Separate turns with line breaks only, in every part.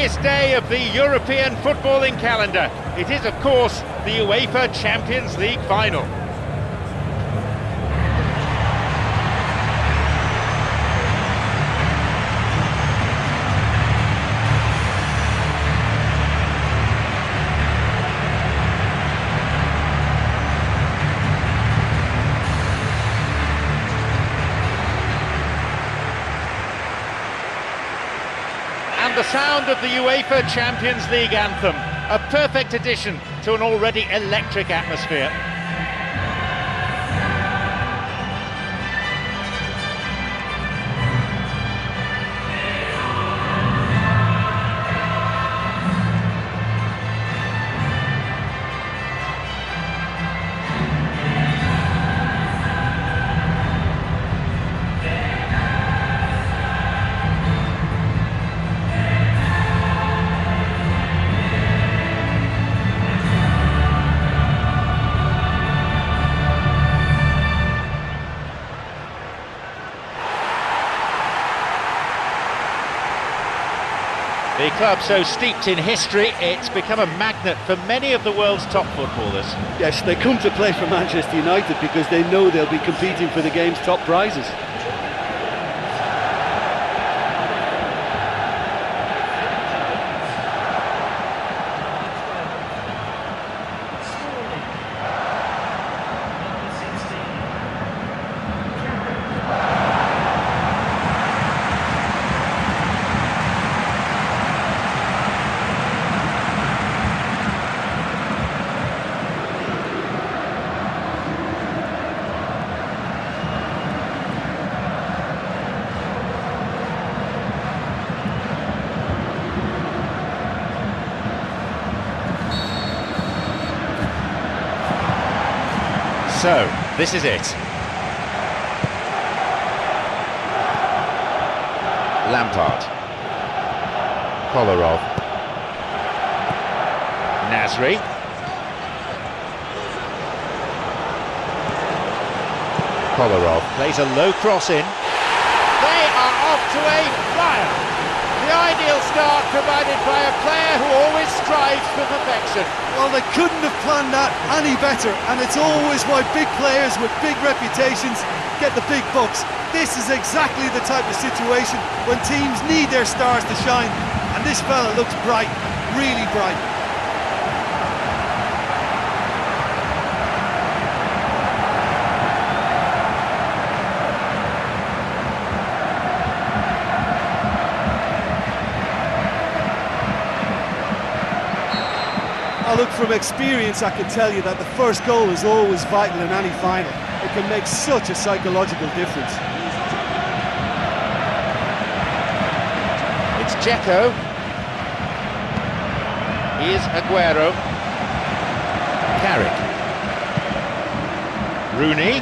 biggest day of the European footballing calendar. It is, of course, the UEFA Champions League final. And the sound of the UEFA Champions League anthem, a perfect addition to an already electric atmosphere. The club so steeped in history, it's become a magnet for many of the world's top footballers.
Yes, they come to play for Manchester United because they know they'll be competing for the game's top prizes.
So, this is it. Lampard. Kolarov. Nasri. Kolarov plays a low cross in. They are off to a flyer. The ideal start provided by a player who always strives for perfection.
Well, they couldn't have planned that any better, and it's always why big players with big reputations get the big bucks. This is exactly the type of situation when teams need their stars to shine, and this fella looks bright, really bright. Look, from experience I can tell you that the first goal is always vital in any final. It can make such a psychological difference.
It's Dzeko. Here's Aguero. Carrick. Rooney.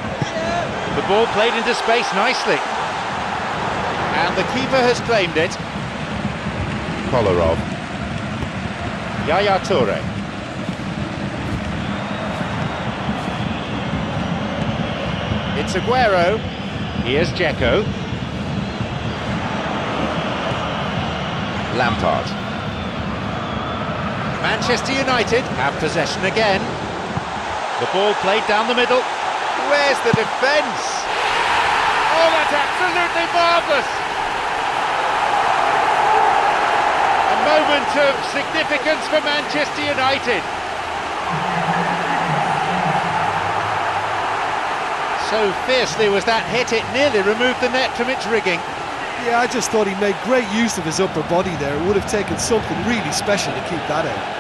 The ball played into space nicely. And the keeper has claimed it. Kolarov. Yaya Toure. It's Aguero. Here's Dzeko. Lampard. Manchester United have possession again. The ball played down the middle. Where's the defence? Oh, that's absolutely marvellous! A moment of significance for Manchester United. So fiercely was that hit, it nearly removed the net from its rigging.
Yeah, I just thought he made great use of his upper body there. It would have taken something really special to keep that out.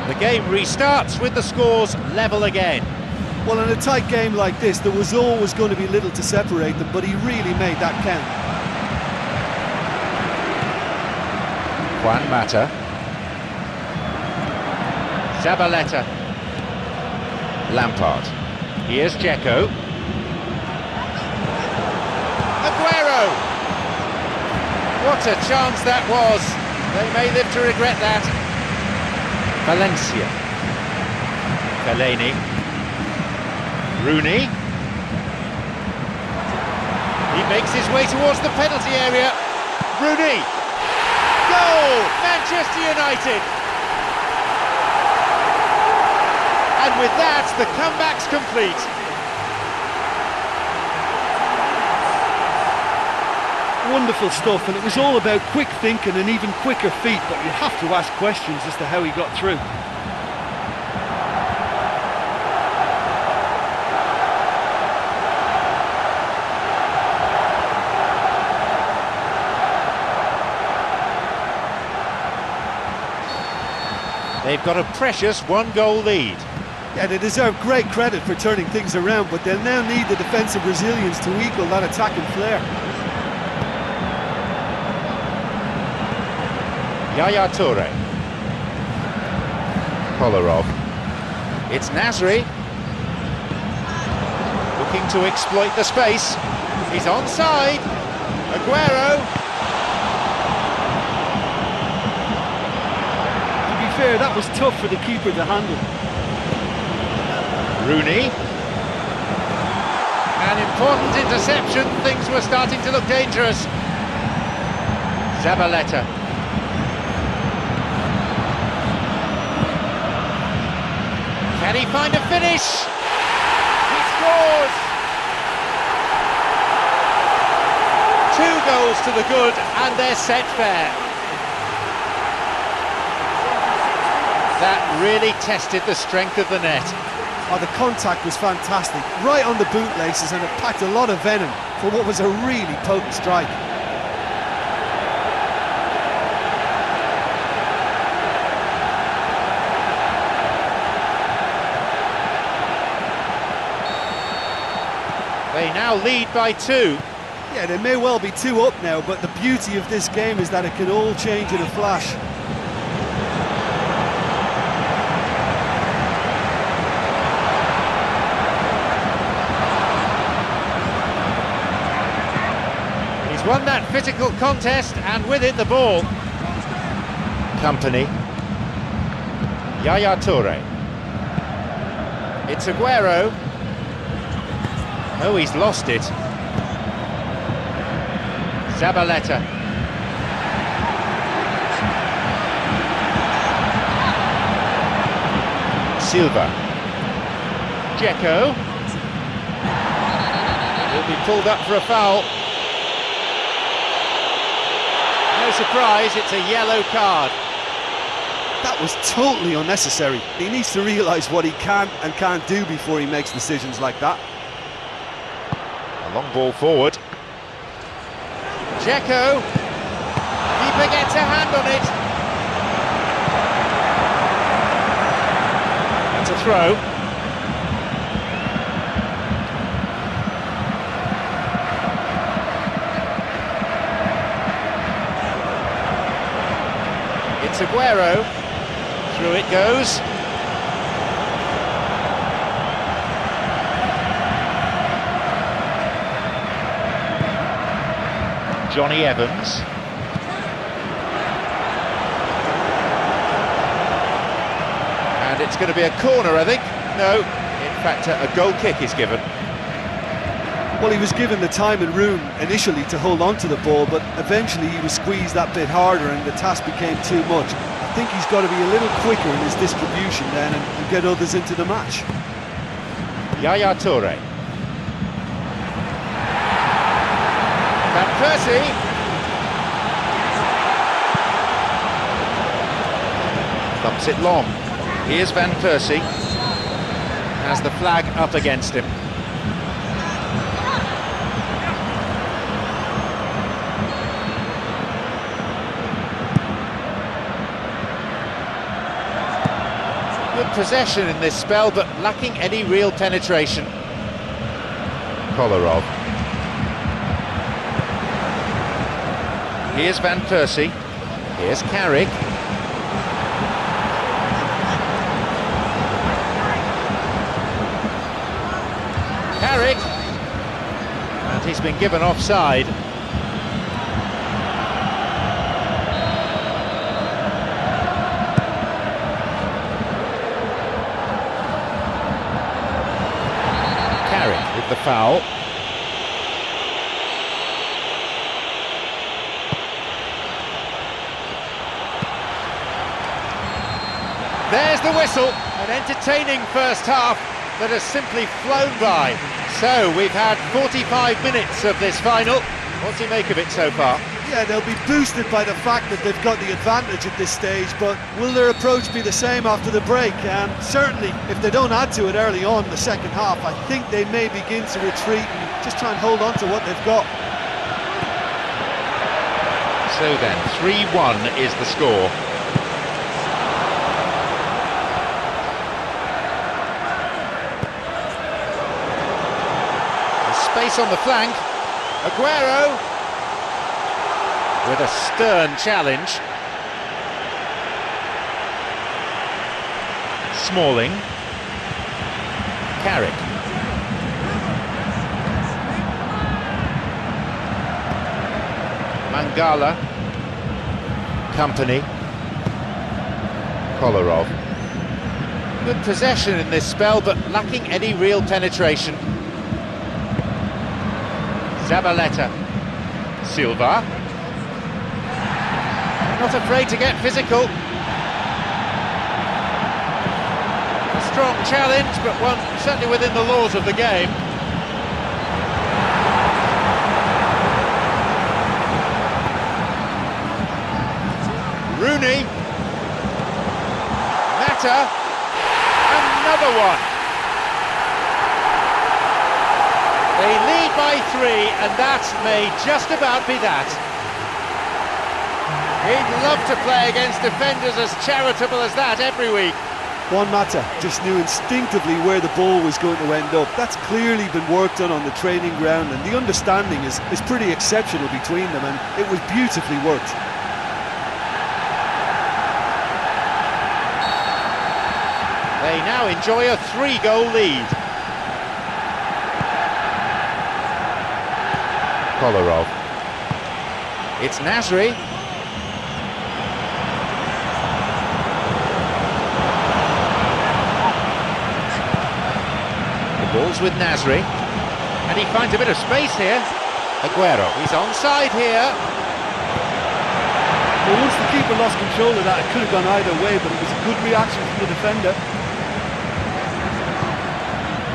The game restarts with the scores level again.
Well, in a tight game like this, there was always going to be little to separate them, but he really made that count.
Juan Mata. Zabaleta. Lampard. Here's Dzeko. Aguero! What What a chance that was. They may live to regret that. Valencia. Fellaini. Rooney. He makes his way towards the penalty area. Rooney. Goal! Manchester United. And with that, the comeback's complete.
Wonderful stuff, and it was all about quick thinking and even quicker feet, but you have to ask questions as to how he got through.
They've got a precious one-goal lead.
Yeah, they deserve great credit for turning things around, but they'll now need the defensive resilience to equal that attacking flair.
Yaya Toure. Kolarov. It's Nasri. Looking to exploit the space. He's onside. Aguero.
To be fair, that was tough for the keeper to handle.
Rooney. An important interception. Things were starting to look dangerous. Zabaleta. Can he find a finish? He scores! 2 goals to the good, and they're set fair. That really tested the strength of the net.
Oh, the contact was fantastic, right on the bootlaces, and it packed a lot of venom for what was a really potent strike.
They now lead by 2.
Yeah, they may well be 2 up now, but the beauty of this game is that it can all change in a flash.
He's won that physical contest, and with it the ball. Company. Yaya Toure. It's Aguero. Oh, he's lost it. Zabaleta. Silva. Dzeko. He'll be pulled up for a foul. No surprise, it's a yellow card.
That was totally unnecessary. He needs to realise what he can and can't do before he makes decisions like that.
A long ball forward. Dzeko. Keeper gets a hand on it. That's a throw. It's Aguero. Through it goes. Johnny Evans. And it's going to be a corner, I think. No, in fact, a goal kick is given.
Well, he was given the time and room initially to hold on to the ball, but eventually he was squeezed that bit harder and the task became too much. I think he's got to be a little quicker in his distribution then and get others into the match.
Yaya Toure. Van Persie. Thumps it long. Here's Van Persie. Has the flag up against him. Good possession in this spell, but lacking any real penetration. Kolarov. Here's Van Persie. Here's Carrick. Carrick. And he's been given offside. foul. There's the whistle, an entertaining first half that has simply flown by. So we've had 45 minutes of this final. What's he make of it so far?
Yeah, they'll be boosted by the fact that they've got the advantage at this stage, but will their approach be the same after the break? And certainly, if they don't add to it early on in the second half, I think they may begin to retreat and just try and hold on to what they've got.
So then, 3-1 is the score. Space on the flank. Aguero with a stern challenge. Smalling. Carrick. Mangala. Company. Kolarov. Good possession in this spell, but lacking any real penetration. Zabaleta. Silva. Not afraid to get physical. A strong challenge, but one certainly within the laws of the game. Rooney. Mata. Another one. They lead by 3, and that may just about be that. He'd love to play against defenders as charitable as that every week.
Juan Mata just knew instinctively where the ball was going to end up. That's clearly been worked on the training ground, and the understanding is pretty exceptional between them, and it was beautifully worked.
They now enjoy a 3-goal lead. Kolarov. It's Nasri. The ball's with Nasri. And he finds a bit of space here. Aguero. He's onside here.
Well, once the keeper lost control of that, it could have gone either way, but it was a good reaction from the defender.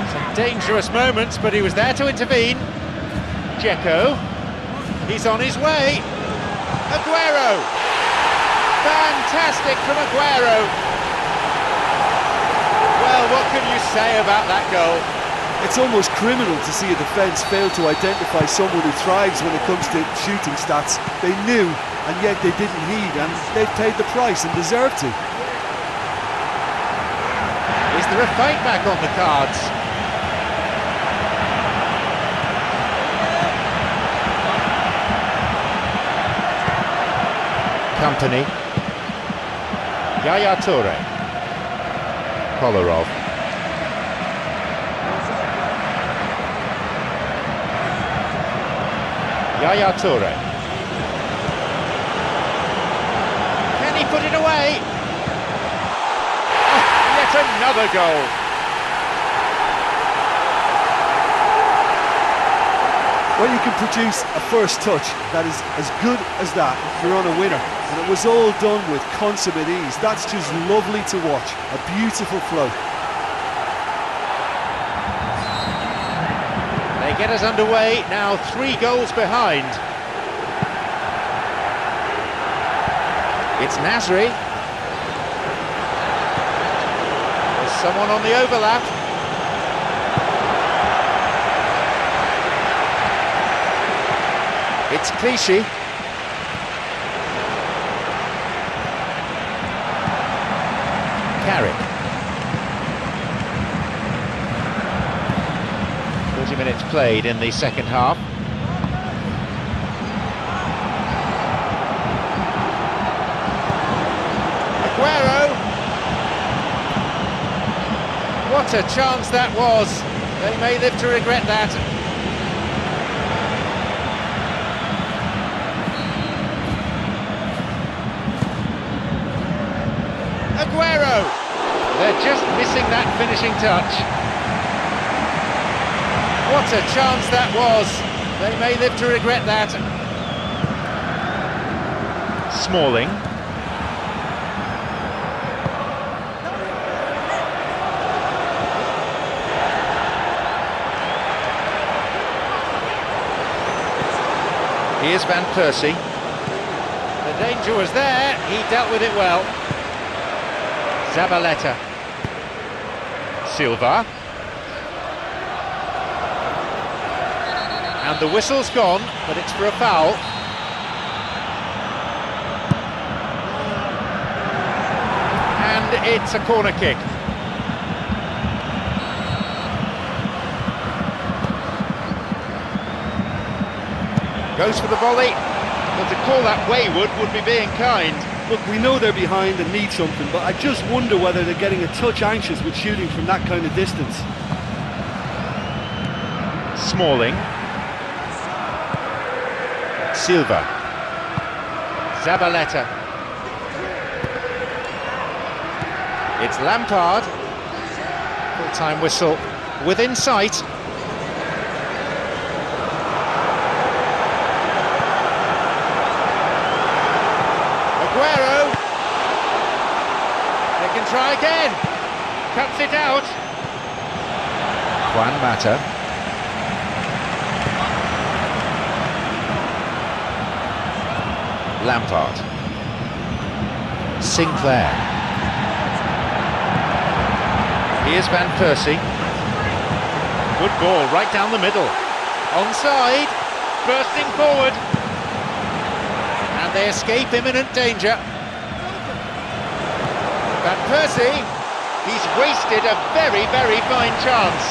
Some dangerous moments, but he was there to intervene. Dzeko, he's on his way. Aguero, fantastic from Aguero. Well, what can you say about that goal?
It's almost criminal to see a defence fail to identify someone who thrives when it comes to shooting stats. They knew, and yet they didn't heed, and they've paid the price and deserve to.
Is there a fight back on the cards? Company. Yaya Toure. Kolarov. Yaya Toure. Can he put it away? Oh, yet another goal.
When you can produce a first touch that is as good as that, you're on a winner. And it was all done with consummate ease. That's just lovely to watch. A beautiful flow.
They get us underway, now 3 goals behind. It's Nasri. There's someone on the overlap. It's Clichy. Carrick. 40 minutes played in the second half. Aguero. What a chance that was. They may live to regret that. Aguero! They're just missing that finishing touch. What a chance that was. They may live to regret that. Smalling. Here's Van Persie. The danger was there, he dealt with it well. Zabaleta. Silva. And the whistle's gone, but it's for a foul. And it's a corner kick. Goes for the volley, but to call that wayward would be being kind.
Look, we know they're behind and need something, but I just wonder whether they're getting a touch anxious with shooting from that kind of distance.
Smalling. Silva. Zabaleta. It's Lampard. Full-time whistle within sight. Aguero. They can try again. Cuts it out. Juan Mata. Lampard. Sinclair. Here's Van Persie. Good ball, right down the middle. Onside, bursting forward. And they escape imminent danger. Van Persie, he's wasted a very, very fine chance.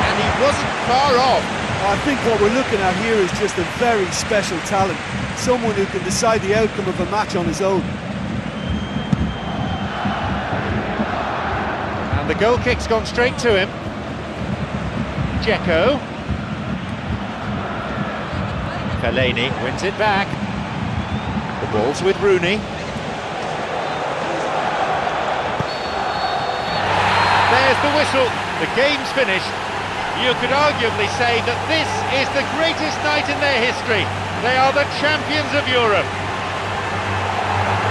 And he wasn't far off.
I think what we're looking at here is just a very special talent. Someone who can decide the outcome of a match on his own.
And the goal kick's gone straight to him. Dzeko. Fellaini wins it back. The ball's with Rooney. There's the whistle. The game's finished. You could arguably say that this is the greatest night in their history. They are the champions of Europe.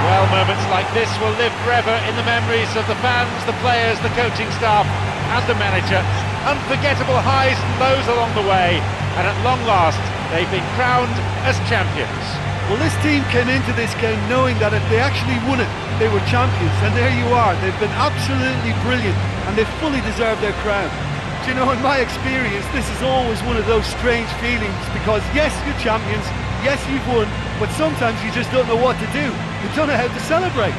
Well, moments like this will live forever in the memories of the fans, the players, the coaching staff and the manager. Unforgettable highs and lows along the way, and at long last they've been crowned as champions.
Well, this team came into this game knowing that if they actually won it, they were champions, and there you are. They've been absolutely brilliant and they fully deserve their crown. You know, in my experience, this is always one of those strange feelings, because yes, you're champions, yes, you've won, but sometimes you just don't know what to do. You don't know how to celebrate.